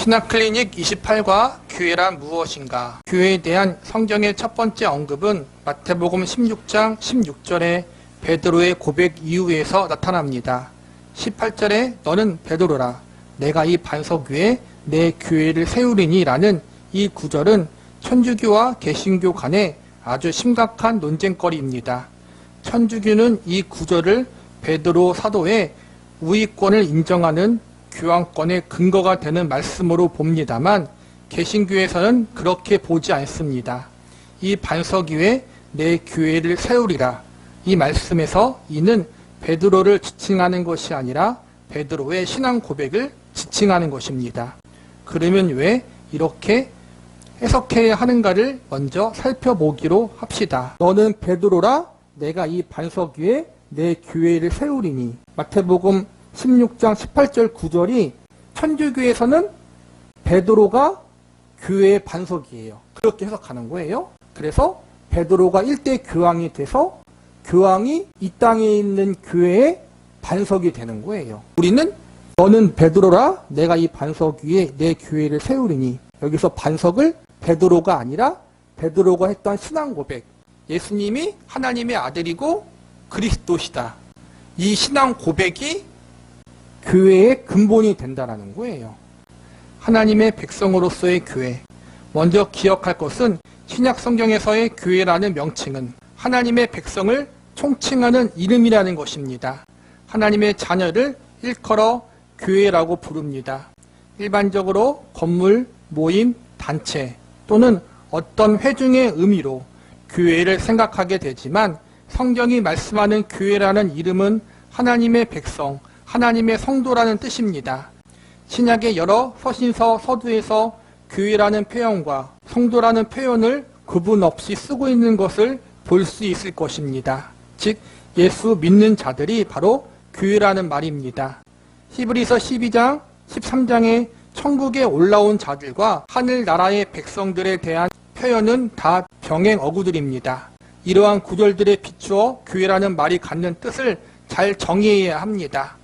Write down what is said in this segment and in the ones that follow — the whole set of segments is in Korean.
신학클리닉 28과 교회란 무엇인가? 교회에 대한 성경의 첫 번째 언급은 마태복음 16장 16절에 베드로의 고백 이후에서 나타납니다. 18절에 너는 베드로라 내가 이 반석 위에 내 교회를 세우리니 라는 이 구절은 천주교와 개신교 간에 아주 심각한 논쟁거리입니다. 천주교는 이 구절을 베드로 사도의 우위권을 인정하는 교황권의 근거가 되는 말씀으로 봅니다만 개신교에서는 그렇게 보지 않습니다. 이 반석 위에 내 교회를 세우리라. 이 말씀에서 이는 베드로를 지칭하는 것이 아니라 베드로의 신앙 고백을 지칭하는 것입니다. 그러면 왜 이렇게 해석해야 하는가를 먼저 살펴보기로 합시다. 너는 베드로라 내가 이 반석 위에 내 교회를 세우리니. 마태복음 16장 18절 9절이 천주교에서는 베드로가 교회의 반석이에요. 그렇게 해석하는 거예요. 그래서 베드로가 일대 교황이 돼서 교황이 이 땅에 있는 교회의 반석이 되는 거예요. 우리는 너는 베드로라 내가 이 반석 위에 내 교회를 세우리니. 여기서 반석을 베드로가 아니라 베드로가 했던 신앙 고백, 예수님이 하나님의 아들이고 그리스도시다. 이 신앙 고백이 교회의 근본이 된다는 거예요. 하나님의 백성으로서의 교회. 먼저 기억할 것은 신약 성경에서의 교회라는 명칭은 하나님의 백성을 총칭하는 이름이라는 것입니다. 하나님의 자녀를 일컬어 교회라고 부릅니다. 일반적으로 건물, 모임, 단체 또는 어떤 회중의 의미로 교회를 생각하게 되지만 성경이 말씀하는 교회라는 이름은 하나님의 백성, 하나님의 성도라는 뜻입니다. 신약의 여러 서신서, 서두에서 교회라는 표현과 성도라는 표현을 구분 없이 쓰고 있는 것을 볼 수 있을 것입니다. 즉 예수 믿는 자들이 바로 교회라는 말입니다. 히브리서 12장, 13장에 천국에 올라온 자들과 하늘나라의 백성들에 대한 표현은 다 병행 어구들입니다. 이러한 구절들에 비추어 교회라는 말이 갖는 뜻을 잘 정의해야 합니다.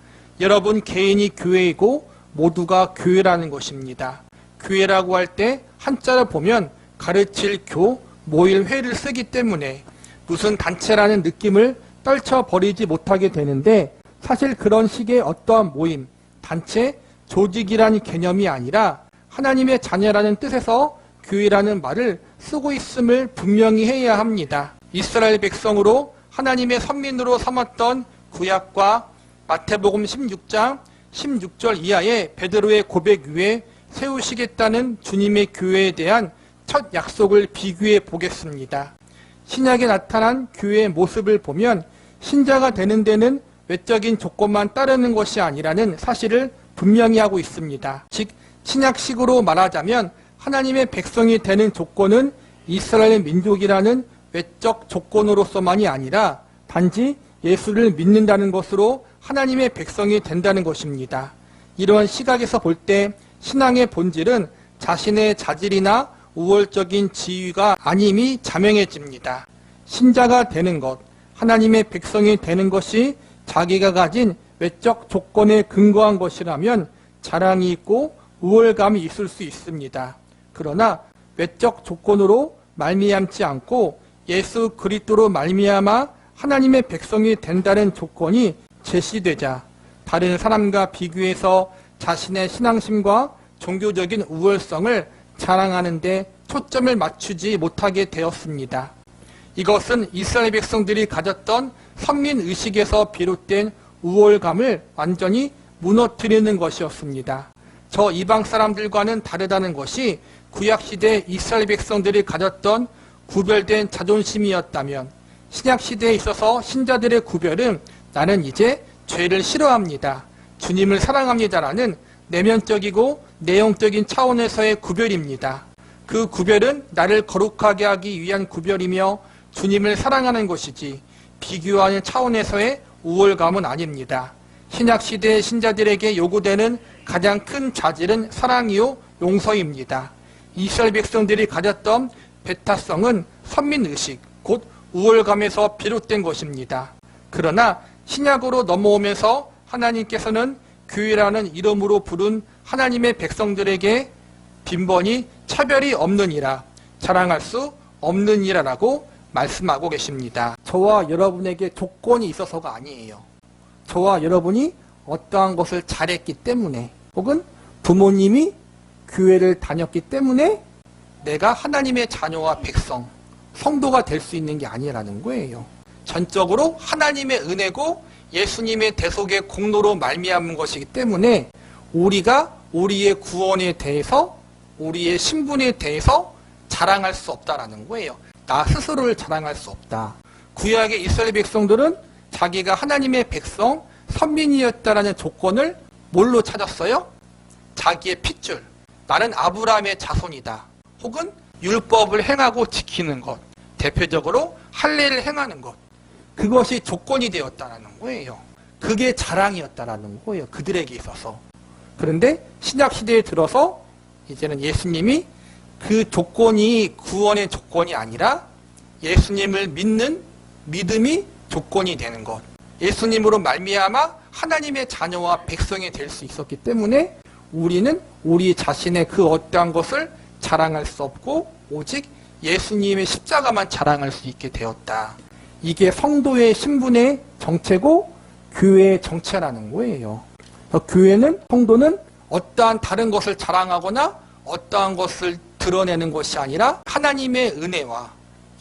여러분 개인이 교회이고 모두가 교회라는 것입니다. 교회라고 할 때 한자를 보면 가르칠 교, 모일 회를 쓰기 때문에 무슨 단체라는 느낌을 떨쳐버리지 못하게 되는데 사실 그런 식의 어떠한 모임, 단체, 조직이라는 개념이 아니라 하나님의 자녀라는 뜻에서 교회라는 말을 쓰고 있음을 분명히 해야 합니다. 이스라엘 백성으로 하나님의 선민으로 삼았던 구약과 마태복음 16장 16절 이하의 베드로의 고백 위에 세우시겠다는 주님의 교회에 대한 첫 약속을 비교해 보겠습니다. 신약에 나타난 교회의 모습을 보면 신자가 되는 데는 외적인 조건만 따르는 것이 아니라는 사실을 분명히 하고 있습니다. 즉 신약식으로 말하자면 하나님의 백성이 되는 조건은 이스라엘 민족이라는 외적 조건으로서만이 아니라 단지 예수를 믿는다는 것으로 하나님의 백성이 된다는 것입니다. 이러한 시각에서 볼 때 신앙의 본질은 자신의 자질이나 우월적인 지위가 아님이 자명해집니다. 신자가 되는 것, 하나님의 백성이 되는 것이 자기가 가진 외적 조건에 근거한 것이라면 자랑이 있고 우월감이 있을 수 있습니다. 그러나 외적 조건으로 말미암지 않고 예수 그리스도로 말미암아 하나님의 백성이 된다는 조건이 제시되자 다른 사람과 비교해서 자신의 신앙심과 종교적인 우월성을 자랑하는 데 초점을 맞추지 못하게 되었습니다. 이것은 이스라엘 백성들이 가졌던 선민의식에서 비롯된 우월감을 완전히 무너뜨리는 것이었습니다. 저 이방 사람들과는 다르다는 것이 구약시대 이스라엘 백성들이 가졌던 구별된 자존심이었다면 신약시대에 있어서 신자들의 구별은 나는 이제 죄를 싫어합니다. 주님을 사랑합니다라는 내면적이고 내용적인 차원에서의 구별입니다. 그 구별은 나를 거룩하게 하기 위한 구별이며 주님을 사랑하는 것이지 비교하는 차원에서의 우월감은 아닙니다. 신약시대의 신자들에게 요구되는 가장 큰 자질은 사랑이요 용서입니다. 이스라엘 백성들이 가졌던 배타성은 선민의식, 곧 우월감에서 비롯된 것입니다. 그러나 신약으로 넘어오면서 하나님께서는 교회라는 이름으로 부른 하나님의 백성들에게 빈번히 차별이 없느니라, 자랑할 수 없느니라라고 말씀하고 계십니다. 저와 여러분에게 조건이 있어서가 아니에요. 저와 여러분이 어떠한 것을 잘했기 때문에, 혹은 부모님이 교회를 다녔기 때문에 내가 하나님의 자녀와 백성, 성도가 될 수 있는 게 아니라는 거예요. 전적으로 하나님의 은혜고 예수님의 대속의 공로로 말미암은 것이기 때문에 우리가 우리의 구원에 대해서, 우리의 신분에 대해서 자랑할 수 없다라는 거예요. 나 스스로를 자랑할 수 없다. 구약의 이스라엘 백성들은 자기가 하나님의 백성, 선민이었다라는 조건을 뭘로 찾았어요? 자기의 핏줄. 나는 아브라함의 자손이다. 혹은 율법을 행하고 지키는 것. 대표적으로 할례를 행하는 것. 그것이 조건이 되었다는 거예요. 그게 자랑이었다는 거예요. 그들에게 있어서. 그런데 신약시대에 들어서 이제는 예수님이 그 조건이 구원의 조건이 아니라 예수님을 믿는 믿음이 조건이 되는 것. 예수님으로 말미암아 하나님의 자녀와 백성이 될 수 있었기 때문에 우리는 우리 자신의 그 어떠한 것을 자랑할 수 없고 오직 예수님의 십자가만 자랑할 수 있게 되었다. 이게 성도의 신분의 정체고 교회의 정체라는 거예요. 교회는, 성도는 어떠한 다른 것을 자랑하거나 어떠한 것을 드러내는 것이 아니라 하나님의 은혜와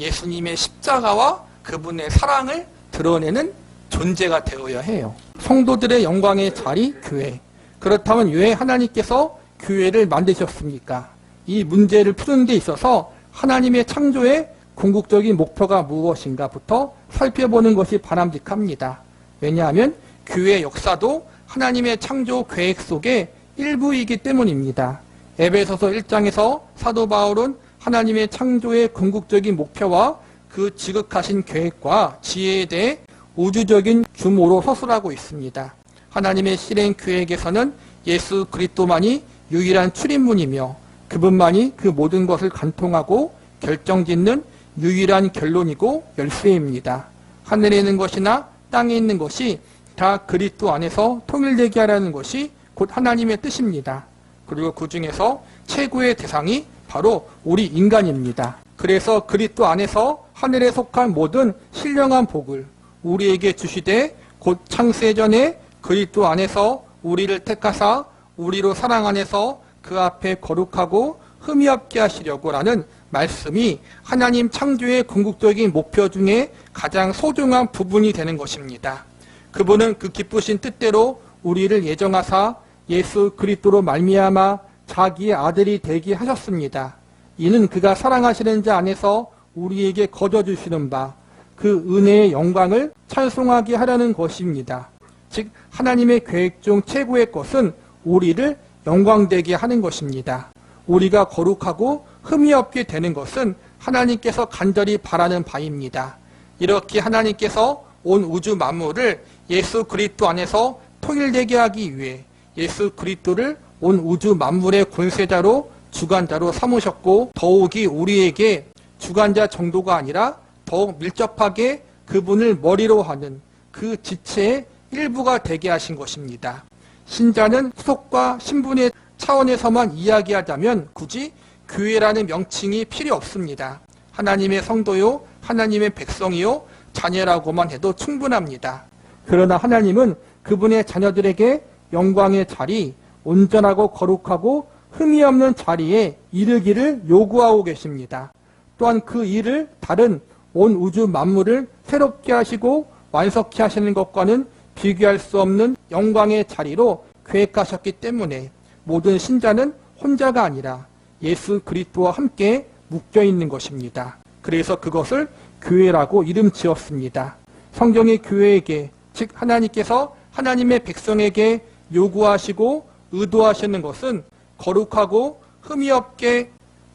예수님의 십자가와 그분의 사랑을 드러내는 존재가 되어야 해요. 성도들의 영광의 자리, 교회. 그렇다면 왜 하나님께서 교회를 만드셨습니까? 이 문제를 푸는 데 있어서 하나님의 창조의 궁극적인 목표가 무엇인가부터 살펴보는 것이 바람직합니다. 왜냐하면 교회의 역사도 하나님의 창조 계획 속의 일부이기 때문입니다. 에베소서 1장에서 사도 바울은 하나님의 창조의 궁극적인 목표와 그 지극하신 계획과 지혜에 대해 우주적인 규모로 서술하고 있습니다. 하나님의 실행 계획에서는 예수 그리스도만이 유일한 출입문이며 그분만이 그 모든 것을 관통하고 결정짓는 유일한 결론이고 열쇠입니다. 하늘에 있는 것이나 땅에 있는 것이 다 그리스도 안에서 통일되게 하라는 것이 곧 하나님의 뜻입니다. 그리고 그 중에서 최고의 대상이 바로 우리 인간입니다. 그래서 그리스도 안에서 하늘에 속한 모든 신령한 복을 우리에게 주시되 곧 창세 전에 그리스도 안에서 우리를 택하사 우리로 사랑 안에서 그 앞에 거룩하고 흠이 없게 하시려고 라는 말씀이 하나님 창조의 궁극적인 목표 중에 가장 소중한 부분이 되는 것입니다. 그분은 그 기쁘신 뜻대로 우리를 예정하사 예수 그리스도로 말미암아 자기의 아들이 되게 하셨습니다. 이는 그가 사랑하시는 자 안에서 우리에게 거저주시는 바 그 은혜의 영광을 찬송하게 하려는 것입니다. 즉 하나님의 계획 중 최고의 것은 우리를 영광되게 하는 것입니다. 우리가 거룩하고 흠이 없게 되는 것은 하나님께서 간절히 바라는 바입니다. 이렇게 하나님께서 온 우주 만물을 예수 그리스도 안에서 통일되게 하기 위해 예수 그리스도를 온 우주 만물의 권세자로 주관자로 삼으셨고 더욱이 우리에게 주관자 정도가 아니라 더욱 밀접하게 그분을 머리로 하는 그 지체의 일부가 되게 하신 것입니다. 신자는 후속과 신분의 차원에서만 이야기하자면 굳이 교회라는 명칭이 필요 없습니다. 하나님의 성도요, 하나님의 백성이요, 자녀라고만 해도 충분합니다. 그러나 하나님은 그분의 자녀들에게 영광의 자리, 온전하고 거룩하고 흠이 없는 자리에 이르기를 요구하고 계십니다. 또한 그 일을 다른 온 우주 만물을 새롭게 하시고 완성케 하시는 것과는 비교할 수 없는 영광의 자리로 계획하셨기 때문에 모든 신자는 혼자가 아니라 예수 그리스도와 함께 묶여 있는 것입니다. 그래서 그것을 교회라고 이름 지었습니다. 성경의 교회에게, 즉 하나님께서 하나님의 백성에게 요구하시고 의도하시는 것은 거룩하고 흠이 없게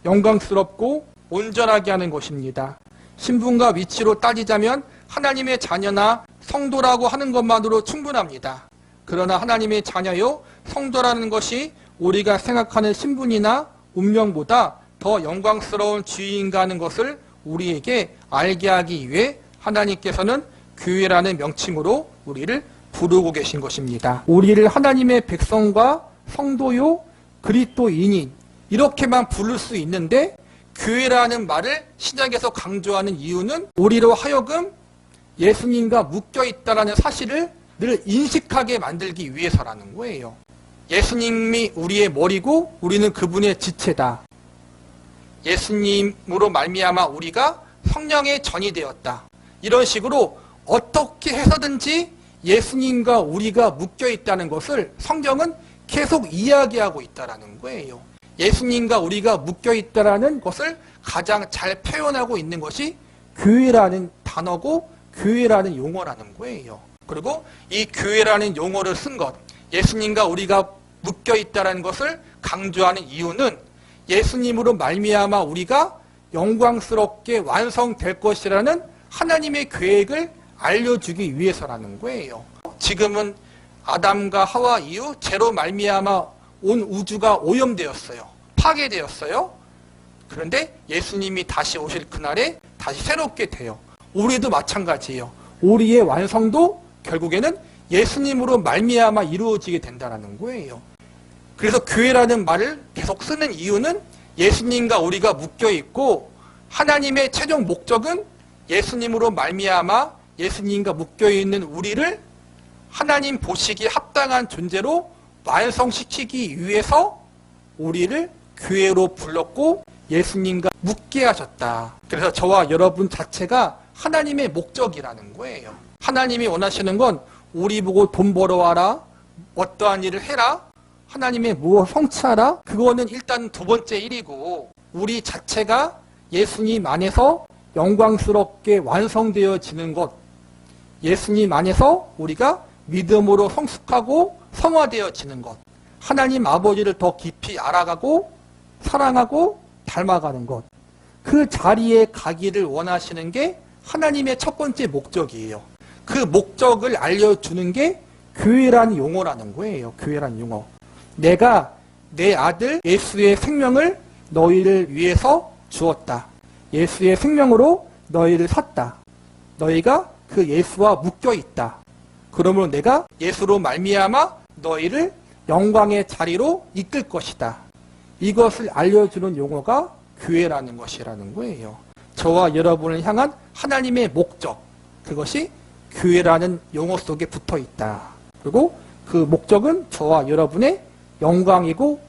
영광스럽고 온전하게 하는 것입니다. 신분과 위치로 따지자면 하나님의 자녀나 성도라고 하는 것만으로 충분합니다. 그러나 하나님의 자녀요, 성도라는 것이 우리가 생각하는 신분이나 운명보다 더 영광스러운 주인인가 하는 것을 우리에게 알게 하기 위해 하나님께서는 교회라는 명칭으로 우리를 부르고 계신 것입니다. 우리를 하나님의 백성과 성도요, 그리스도인인 이렇게만 부를 수 있는데 교회라는 말을 신약에서 강조하는 이유는 우리로 하여금 예수님과 묶여있다는 사실을 늘 인식하게 만들기 위해서라는 거예요. 예수님이 우리의 머리고 우리는 그분의 지체다. 예수님으로 말미암아 우리가 성령의 전이 되었다. 이런 식으로 어떻게 해서든지 예수님과 우리가 묶여있다는 것을 성경은 계속 이야기하고 있다는 거예요. 예수님과 우리가 묶여있다는 것을 가장 잘 표현하고 있는 것이 교회라는 단어고 교회라는 용어라는 거예요. 그리고 이 교회라는 용어를 쓴 것, 예수님과 우리가 묶여있다는 것을 강조하는 이유는 예수님으로 말미암아 우리가 영광스럽게 완성될 것이라는 하나님의 계획을 알려주기 위해서라는 거예요. 지금은 아담과 하와 이후 죄로 말미암아 온 우주가 오염되었어요. 파괴되었어요. 그런데 예수님이 다시 오실 그날에 다시 새롭게 돼요. 우리도 마찬가지예요. 우리의 완성도 결국에는 예수님으로 말미암아 이루어지게 된다는 거예요. 그래서 교회라는 말을 계속 쓰는 이유는 예수님과 우리가 묶여있고 하나님의 최종 목적은 예수님으로 말미암아 예수님과 묶여있는 우리를 하나님 보시기에 합당한 존재로 완성시키기 위해서 우리를 교회로 불렀고 예수님과 묶게 하셨다. 그래서 저와 여러분 자체가 하나님의 목적이라는 거예요. 하나님이 원하시는 건 우리 보고 돈 벌어와라, 어떠한 일을 해라, 하나님의 무엇 성취하라, 그거는 일단 두 번째 일이고 우리 자체가 예수님 안에서 영광스럽게 완성되어지는 것, 예수님 안에서 우리가 믿음으로 성숙하고 성화되어지는 것, 하나님 아버지를 더 깊이 알아가고 사랑하고 닮아가는 것, 그 자리에 가기를 원하시는 게 하나님의 첫 번째 목적이에요. 그 목적을 알려주는 게 교회라는 용어라는 거예요. 교회라는 용어. 내가 내 아들 예수의 생명을 너희를 위해서 주었다. 예수의 생명으로 너희를 샀다. 너희가 그 예수와 묶여있다. 그러므로 내가 예수로 말미암아 너희를 영광의 자리로 이끌 것이다. 이것을 알려주는 용어가 교회라는 것이라는 거예요. 저와 여러분을 향한 하나님의 목적, 그것이 교회라는 용어 속에 붙어있다. 그리고 그 목적은 저와 여러분의 영광이고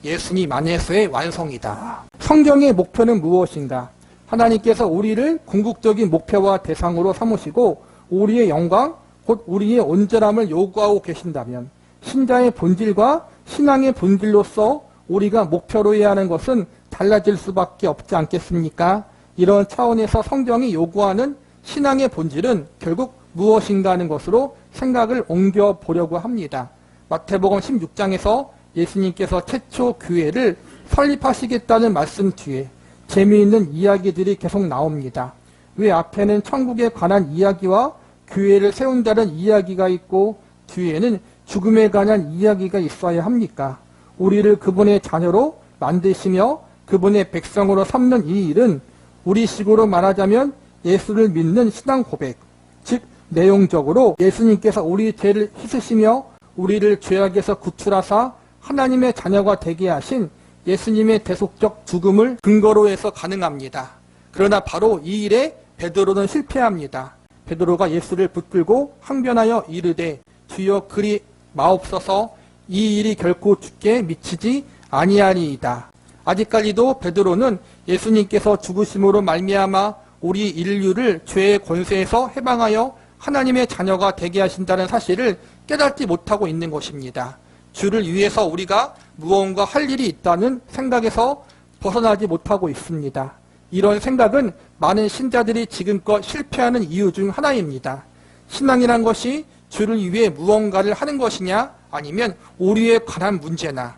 예수님 안에서의 완성이다. 성경의 목표는 무엇인가? 하나님께서 우리를 궁극적인 목표와 대상으로 삼으시고 우리의 영광, 곧 우리의 온전함을 요구하고 계신다면 신자의 본질과 신앙의 본질로서 우리가 목표로 해야 하는 것은 달라질 수밖에 없지 않겠습니까? 이런 차원에서 성경이 요구하는 신앙의 본질은 결국 무엇인가 하는 것으로 생각을 옮겨보려고 합니다. 마태복음 16장에서 예수님께서 최초 교회를 설립하시겠다는 말씀 뒤에 재미있는 이야기들이 계속 나옵니다. 왜 앞에는 천국에 관한 이야기와 교회를 세운다는 이야기가 있고 뒤에는 죽음에 관한 이야기가 있어야 합니까? 우리를 그분의 자녀로 만드시며 그분의 백성으로 삼는 이 일은 우리식으로 말하자면 예수를 믿는 신앙 고백, 즉 내용적으로 예수님께서 우리 죄를 씻으시며 우리를 죄악에서 구출하사 하나님의 자녀가 되게 하신 예수님의 대속적 죽음을 근거로 해서 가능합니다. 그러나 바로 이 일에 베드로는 실패합니다. 베드로가 예수를 붙들고 항변하여 이르되 주여 그리 마옵소서, 이 일이 결코 주께 미치지 아니하리이다. 아직까지도 베드로는 예수님께서 죽으심으로 말미암아 우리 인류를 죄의 권세에서 해방하여 하나님의 자녀가 되게 하신다는 사실을 깨닫지 못하고 있는 것입니다. 주를 위해서 우리가 무언가 할 일이 있다는 생각에서 벗어나지 못하고 있습니다. 이런 생각은 많은 신자들이 지금껏 실패하는 이유 중 하나입니다. 신앙이란 것이 주를 위해 무언가를 하는 것이냐 아니면 우리에 관한 문제나,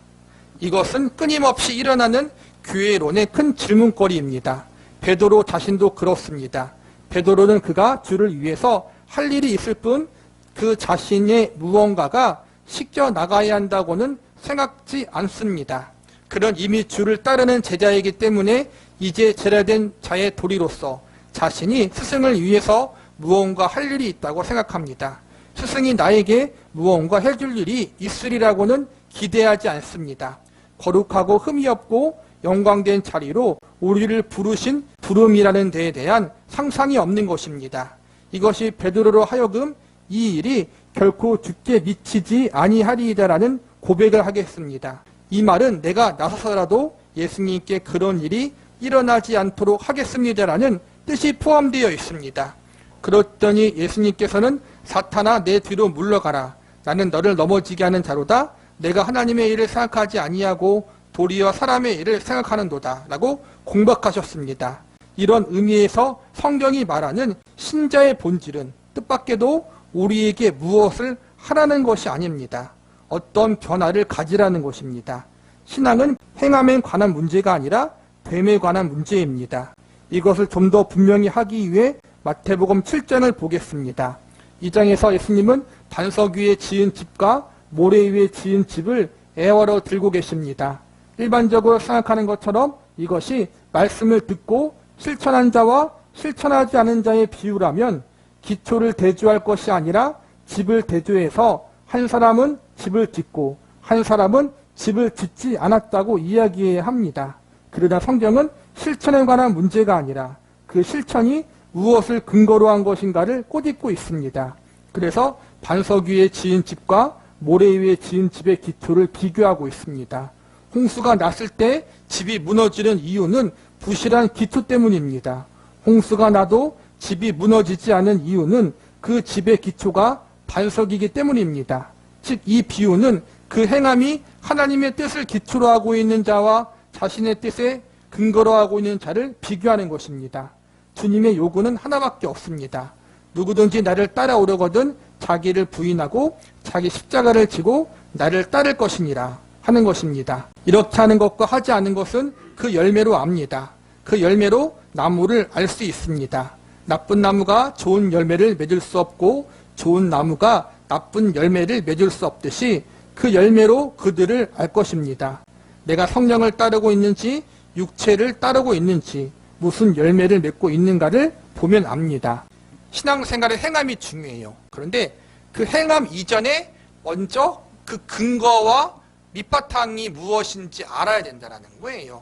이것은 끊임없이 일어나는 교회론의 큰 질문거리입니다. 베드로 자신도 그렇습니다. 베드로는 그가 주를 위해서 할 일이 있을 뿐 그 자신의 무언가가 씻겨 나가야 한다고는 생각지 않습니다. 그는 이미 주를 따르는 제자이기 때문에 이제 제자된 자의 도리로서 자신이 스승을 위해서 무언가 할 일이 있다고 생각합니다. 스승이 나에게 무언가 해줄 일이 있으리라고는 기대하지 않습니다. 거룩하고 흠이 없고 영광된 자리로 우리를 부르신 부름이라는 데에 대한 상상이 없는 것입니다. 이것이 베드로로 하여금 이 일이 결코 주께 미치지 아니하리이다라는 고백을 하겠습니다. 이 말은 내가 나서서라도 예수님께 그런 일이 일어나지 않도록 하겠습니다라는 뜻이 포함되어 있습니다. 그랬더니 예수님께서는 사탄아 내 뒤로 물러가라. 나는 너를 넘어지게 하는 자로다. 내가 하나님의 일을 생각하지 아니하고 도리어 사람의 일을 생각하는도다 라고 공박하셨습니다. 이런 의미에서 성경이 말하는 신자의 본질은 뜻밖에도 우리에게 무엇을 하라는 것이 아닙니다. 어떤 변화를 가지라는 것입니다. 신앙은 행함에 관한 문제가 아니라 됨에 관한 문제입니다. 이것을 좀 더 분명히 하기 위해 마태복음 7장을 보겠습니다. 이 장에서 예수님은 반석 위에 지은 집과 모래 위에 지은 집을 애월어 들고 계십니다. 일반적으로 생각하는 것처럼 이것이 말씀을 듣고 실천한 자와 실천하지 않은 자의 비유라면 기초를 대조할 것이 아니라 집을 대조해서 한 사람은 집을 짓고 한 사람은 집을 짓지 않았다고 이야기해야 합니다. 그러나 성경은 실천에 관한 문제가 아니라 그 실천이 무엇을 근거로 한 것인가를 꼬집고 있습니다. 그래서 반석 위에 지은 집과 모래 위에 지은 집의 기초를 비교하고 있습니다. 홍수가 났을 때 집이 무너지는 이유는 부실한 기초 때문입니다. 홍수가 나도 집이 무너지지 않은 이유는 그 집의 기초가 반석이기 때문입니다. 즉 이 비유는 그 행함이 하나님의 뜻을 기초로 하고 있는 자와 자신의 뜻에 근거로 하고 있는 자를 비교하는 것입니다. 주님의 요구는 하나밖에 없습니다. 누구든지 나를 따라오려거든 자기를 부인하고 자기 십자가를 지고 나를 따를 것이니라 하는 것입니다. 이렇게 하는 것과 하지 않은 것은 그 열매로 압니다. 그 열매로 나무를 알 수 있습니다. 나쁜 나무가 좋은 열매를 맺을 수 없고 좋은 나무가 나쁜 열매를 맺을 수 없듯이 그 열매로 그들을 알 것입니다. 내가 성령을 따르고 있는지 육체를 따르고 있는지 무슨 열매를 맺고 있는가를 보면 압니다. 신앙생활의 행함이 중요해요. 그런데 그 행함 이전에 먼저 그 근거와 밑바탕이 무엇인지 알아야 된다는 거예요.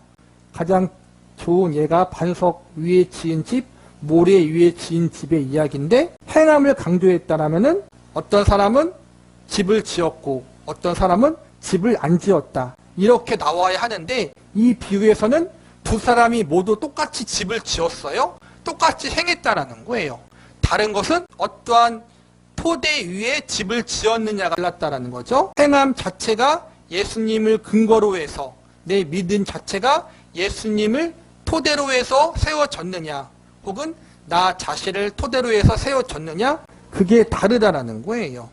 가장 좋은 예가 반석 위에 지은 집, 모래 위에 지은 집의 이야기인데 행함을 강조했다라면은 어떤 사람은 집을 지었고 어떤 사람은 집을 안 지었다. 이렇게 나와야 하는데 이 비유에서는 두 사람이 모두 똑같이 집을 지었어요. 똑같이 행했다라는 거예요. 다른 것은 어떠한 토대 위에 집을 지었느냐가 달랐다라는 거죠. 행함 자체가 예수님을 근거로 해서 내 믿음 자체가 예수님을 토대로 해서 세워졌느냐 혹은 나 자신을 토대로 해서 세워졌느냐 그게 다르다라는 거예요.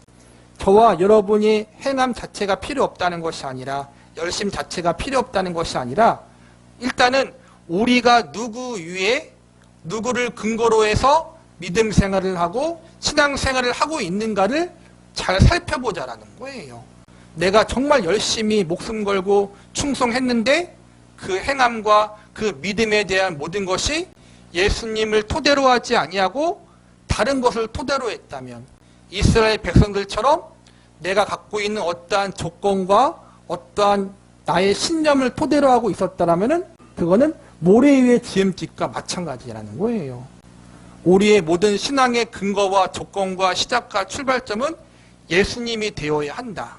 저와 여러분의 행함 자체가 필요 없다는 것이 아니라 열심 자체가 필요 없다는 것이 아니라 일단은 우리가 누구 위에 누구를 근거로 해서 믿음 생활을 하고 신앙 생활을 하고 있는가를 잘 살펴보자라는 거예요. 내가 정말 열심히 목숨 걸고 충성했는데 그 행함과 그 믿음에 대한 모든 것이 예수님을 토대로 하지 아니하고 다른 것을 토대로 했다면 이스라엘 백성들처럼 내가 갖고 있는 어떠한 조건과 어떠한 나의 신념을 토대로 하고 있었다면 그거는 모래 위에 지은 집과 마찬가지라는 거예요. 우리의 모든 신앙의 근거와 조건과 시작과 출발점은 예수님이 되어야 한다.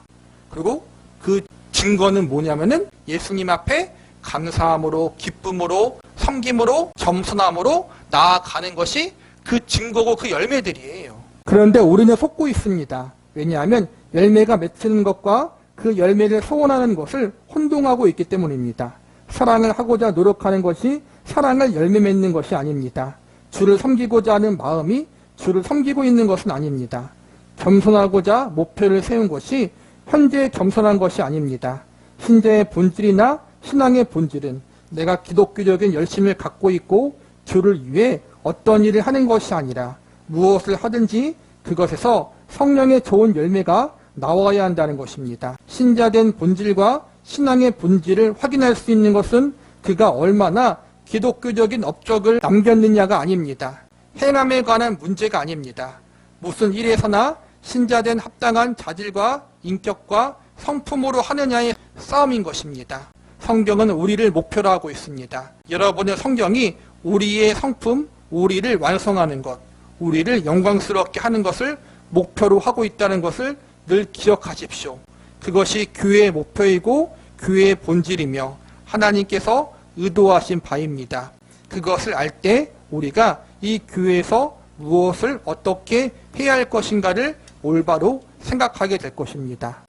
그리고 그 증거는 뭐냐면은 예수님 앞에 감사함으로 기쁨으로 섬김으로 겸손함으로 나아가는 것이 그 증거고 그 열매들이에요. 그런데 우리는 속고 있습니다. 왜냐하면 열매가 맺히는 것과 그 열매를 소원하는 것을 혼동하고 있기 때문입니다. 사랑을 하고자 노력하는 것이 사랑을 열매 맺는 것이 아닙니다. 주를 섬기고자 하는 마음이 주를 섬기고 있는 것은 아닙니다. 겸손하고자 목표를 세운 것이 현재 겸손한 것이 아닙니다. 신자의 본질이나 신앙의 본질은 내가 기독교적인 열심을 갖고 있고 주를 위해 어떤 일을 하는 것이 아니라 무엇을 하든지 그것에서 성령의 좋은 열매가 나와야 한다는 것입니다. 신자된 본질과 신앙의 본질을 확인할 수 있는 것은 그가 얼마나 기독교적인 업적을 남겼느냐가 아닙니다. 행함에 관한 문제가 아닙니다. 무슨 일에서나 신자된 합당한 자질과 인격과 성품으로 하느냐의 싸움인 것입니다. 성경은 우리를 목표로 하고 있습니다. 여러분의 성경이 우리의 성품, 우리를 완성하는 것, 우리를 영광스럽게 하는 것을 목표로 하고 있다는 것을 늘 기억하십시오. 그것이 교회의 목표이고 교회의 본질이며 하나님께서 의도하신 바입니다. 그것을 알 때 우리가 이 교회에서 무엇을 어떻게 해야 할 것인가를 올바로 생각하게 될 것입니다.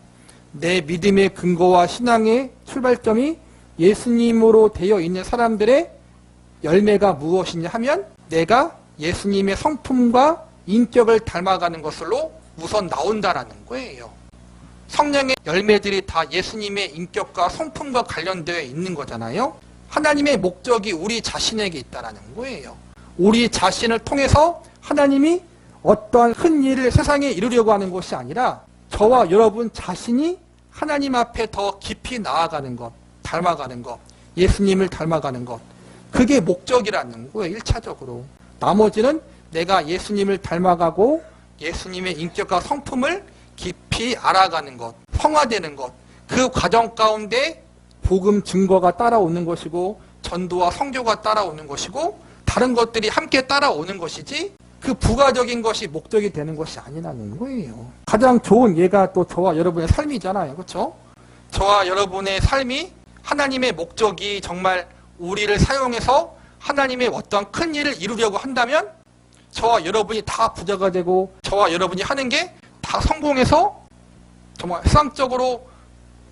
내 믿음의 근거와 신앙의 출발점이 예수님으로 되어 있는 사람들의 열매가 무엇이냐 하면 내가 예수님의 성품과 인격을 닮아가는 것으로 우선 나온다라는 거예요. 성령의 열매들이 다 예수님의 인격과 성품과 관련되어 있는 거잖아요. 하나님의 목적이 우리 자신에게 있다라는 거예요. 우리 자신을 통해서 하나님이 어떠한 큰 일을 세상에 이루려고 하는 것이 아니라 저와 여러분 자신이 하나님 앞에 더 깊이 나아가는 것, 닮아가는 것, 예수님을 닮아가는 것, 그게 목적이라는 거예요. 1차적으로. 나머지는 내가 예수님을 닮아가고 예수님의 인격과 성품을 깊이 알아가는 것, 성화되는 것, 그 과정 가운데 복음 증거가 따라오는 것이고 전도와 성교가 따라오는 것이고 다른 것들이 함께 따라오는 것이지 그 부가적인 것이 목적이 되는 것이 아니라는 거예요. 가장 좋은 예가 또 저와 여러분의 삶이잖아요. 그렇죠? 저와 여러분의 삶이 하나님의 목적이 정말 우리를 사용해서 하나님의 어떤 큰 일을 이루려고 한다면 저와 여러분이 다 부자가 되고 저와 여러분이 하는 게 다 성공해서 정말 세상적으로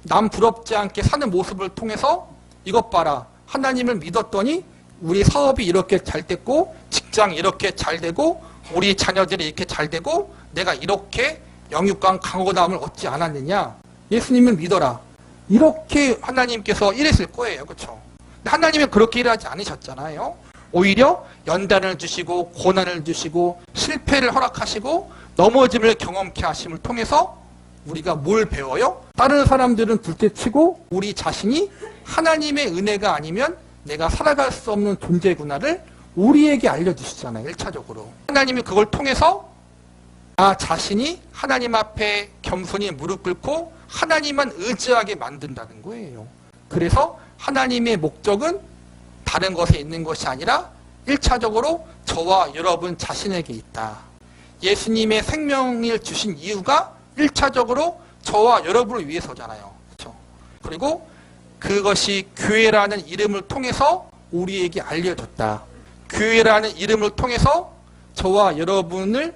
남 부럽지 않게 사는 모습을 통해서 이것 봐라. 하나님을 믿었더니 우리 사업이 이렇게 잘 됐고 직장이 이렇게 잘 되고 우리 자녀들이 이렇게 잘 되고 내가 이렇게 영육간 강호담을 얻지 않았느냐. 예수님을 믿어라. 이렇게 하나님께서 일했을 거예요. 그렇죠? 하나님은 그렇게 일하지 않으셨잖아요. 오히려 연단을 주시고 고난을 주시고 실패를 허락하시고 넘어짐을 경험케 하심을 통해서 우리가 뭘 배워요? 다른 사람들은 둘째치고 우리 자신이 하나님의 은혜가 아니면 내가 살아갈 수 없는 존재구나를 우리에게 알려주시잖아요. 1차적으로. 하나님이 그걸 통해서 나 자신이 하나님 앞에 겸손히 무릎 꿇고 하나님만 의지하게 만든다는 거예요. 그래서 하나님의 목적은 다른 것에 있는 것이 아니라 1차적으로 저와 여러분 자신에게 있다. 예수님의 생명을 주신 이유가 1차적으로 저와 여러분을 위해서잖아요. 그렇죠? 그리고 그것이 교회라는 이름을 통해서 우리에게 알려졌다. 교회라는 이름을 통해서 저와 여러분을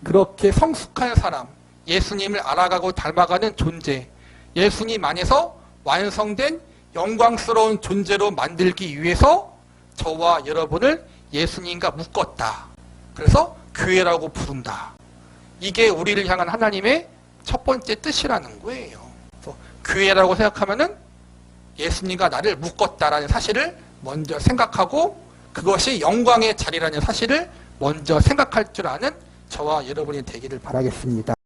그렇게 성숙한 사람, 예수님을 알아가고 닮아가는 존재, 예수님 안에서 완성된 영광스러운 존재로 만들기 위해서 저와 여러분을 예수님과 묶었다. 그래서 교회라고 부른다. 이게 우리를 향한 하나님의 첫 번째 뜻이라는 거예요. 교회라고 생각하면은 예수님과 나를 묶었다라는 사실을 먼저 생각하고 그것이 영광의 자리라는 사실을 먼저 생각할 줄 아는 저와 여러분이 되기를 바라겠습니다.